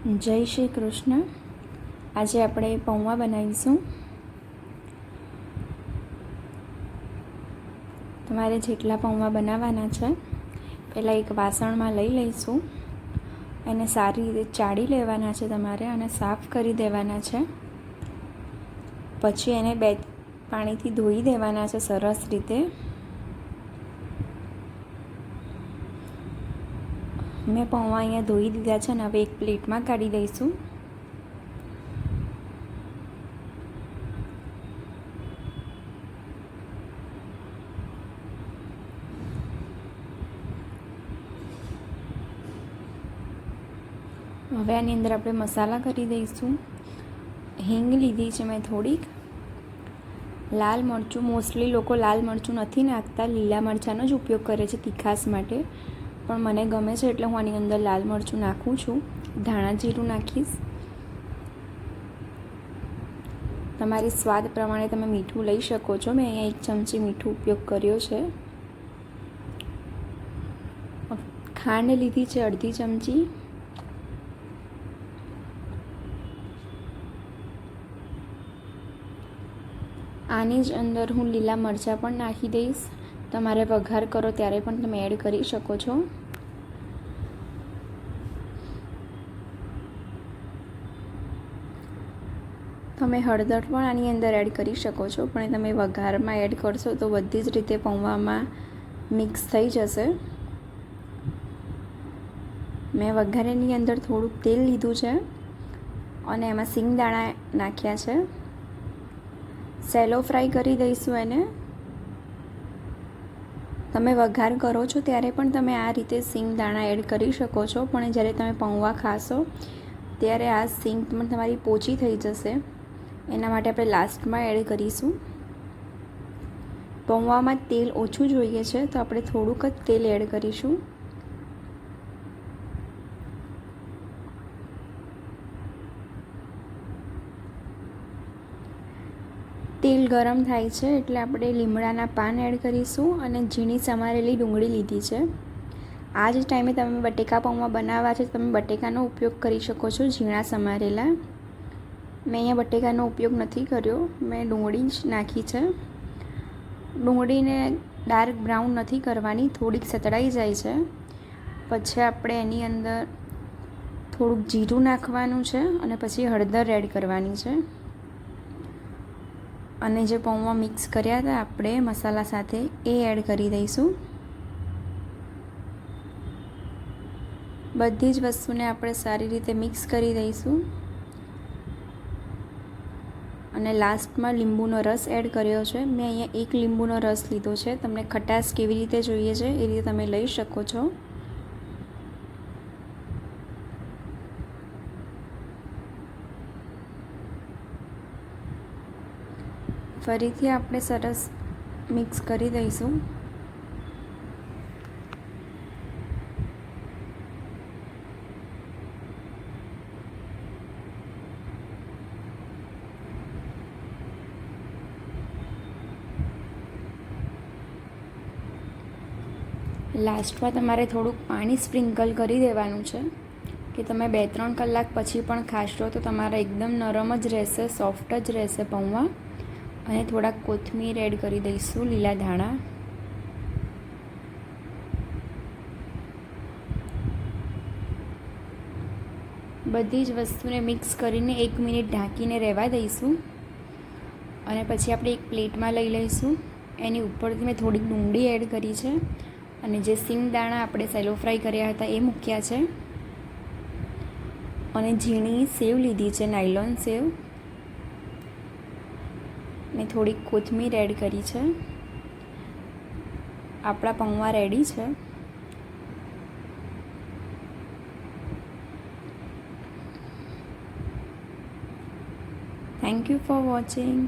જય શ્રી કૃષ્ણ. આજે આપણે પૌવા બનાવીશું. તમારે જેટલા પૌવા બનાવવાના છે પહેલાં એક વાસણમાં લઈ લઈશું. એને સારી રીતે ચાળી લેવાના છે તમારે અને સાફ કરી દેવાના છે. પછી એને 2 પાણીથી ધોઈ દેવાના છે સરસ રીતે. મેં પૌવા અહીંયા ધોઈ દીધા છે અને હવે એક પ્લેટમાં કાઢી દઈશું. હવે આની અંદર આપણે મસાલા કરી દઈશું. હિંગ લીધી છે મેં થોડીક. લાલ મરચું, મોસ્ટલી લોકો લાલ મરચું નથી નાખતા, લીલા મરચાંનો જ ઉપયોગ કરે છે તીખાસ માટે, પણ મને ગમે છે એટલે હું આની અંદર લાલ મરચું નાખું છું. ધાણા જીરું નાખીશ. તમારી સ્વાદ પ્રમાણે તમે મીઠું લઈ શકો છો. મેં અહીંયા 1 ચમચી મીઠું ઉપયોગ કર્યો છે. ખાંડ લીધી છે 1/2 ચમચી. આની જ અંદર હું લીલા મરચાં પણ નાખી દઈશ. તમારે વઘાર કરો ત્યારે પણ તમે એડ કરી શકો છો. તમે હળદર પણ આની અંદર એડ કરી શકો છો, પણ તમે વઘારમાં એડ કરશો તો બધી જ રીતે પૌવામાં મિક્સ થઈ જશે. મેં વઘારેની અંદર થોડુંક તેલ લીધું છે અને એમાં સિંગદાણા નાખ્યા છે. સેલો ફ્રાય કરી દઈશું એને. તમે વઘાર કરો છો ત્યારે પણ તમે આ રીતે સિંગદાણા એડ કરી શકો છો, પણ જ્યારે તમે પૌવા ખાશો ત્યારે આ સિંગ પણ તમારી પોચી થઈ જશે. એના માટે આપણે લાસ્ટમાં એડ કરીશું. પૌવામાં તેલ ઓછું જોઈએ છે તો આપણે થોડુંક જ તેલ એડ કરીશું. તેલ ગરમ થાય છે એટલે આપણે લીમડાના પાન એડ કરીશું અને ઝીણી સમારેલી ડુંગળી લીધી છે. આ જ ટાઈમે તમે બટેકા પૌવા બનાવવા છે, તમે બટેકાનો ઉપયોગ કરી શકો છો, ઝીણા સમારેલા. મેં અહીંયા બટેકાનો ઉપયોગ નથી કર્યો, મેં ડુંગળી જ નાખી છે. ડુંગળીને ડાર્ક બ્રાઉન નથી કરવાની, થોડીક સતળાઈ જાય છે. પછી આપણે એની અંદર થોડુંક જીરું નાખવાનું છે અને પછી હળદર એડ કરવાની છે. અને જે પૌવા મિક્સ કર્યા હતા આપણે મસાલા સાથે એ એડ કરી દઈશું. બધી જ વસ્તુને આપણે સારી રીતે મિક્સ કરી દઈશું. અને લાસ્ટમાં લીંબુનો રસ એડ કર્યો છે. મેં અહીંયા 1 લીંબુનો રસ લીધો છે. તમને ખટાશ કેવી રીતે જોઈએ છે એ રીતે તમે લઈ શકો છો. ફરીથી આપણે સરસ મિક્સ કરી દઈશું. લાસ્ટમાં તમારે થોડુંક પાણી સ્પ્રિંકલ કરી દેવાનું છે કે તમે 2-3 કલાક પછી પણ ખાશો તો તમારા એકદમ નરમ જ રહેશે, સોફ્ટ જ રહેશે પૌવા. અને થોડાક કોથમીર એડ કરી દઈશું, લીલા ધાણા. બધી જ વસ્તુને મિક્સ કરીને 1 મિનિટ ઢાંકીને રહેવા દઈશું. અને પછી આપણે એક પ્લેટમાં લઈ લઈશું. એની ઉપરથી મેં થોડીક ડુંગળી એડ કરી છે અને જે સિંગદાણા આપણે સેલો ફ્રાય કર્યા હતા એ મૂક્યા છે. અને ઝીણી સેવ લીધી છે, નાયલોન સેવ. મેં થોડીક કોથમીર એડ કરી છે. આપણા પૌવા રેડી છે. Thank you for watching.